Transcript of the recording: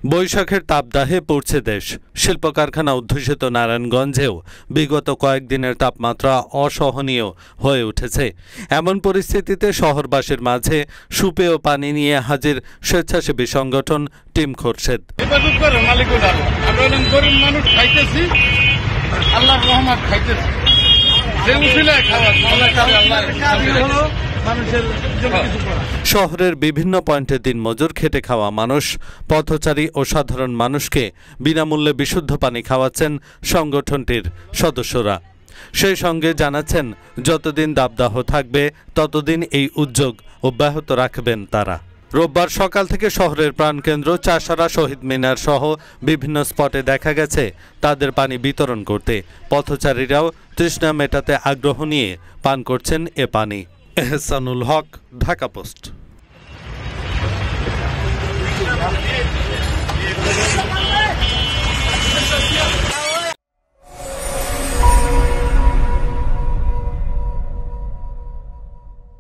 বৈশাখের তাপদাহে পড়ছে দেশ। শিল্প কারখানা অধ্যুষিত নারায়ণগঞ্জেও বিগত কয়েকদিনের তাপমাত্রা অসহনীয় হয়ে উঠেছে। এমন পরিস্থিতিতে শহরবাসীর মাঝে সুপেয় পানি নিয়ে হাজির স্বেচ্ছাসেবী সংগঠন টিম খোরশেদ। শহরের বিভিন্ন পয়েন্টে দিনমজুর খেটে খাওয়া মানুষ, পথচারী ও সাধারণ মানুষকে বিনামূল্যে বিশুদ্ধ পানি খাওয়াচ্ছেন সংগঠনটির সদস্যরা। সেই সঙ্গে জানাচ্ছেন, যতদিন দাবদাহ থাকবে ততদিন এই উদ্যোগ অব্যাহত রাখবেন তারা। রোববার সকাল থেকে শহরের প্রাণকেন্দ্র চাষারা, শহীদ মিনার সহ বিভিন্ন স্পটে দেখা গেছে তাদের পানি বিতরণ করতে। পথচারীরাও তৃষ্ণা মেটাতে আগ্রহ নিয়ে পান করছেন এ পানি। এহসানুল হক, ঢাকা পোস্ট।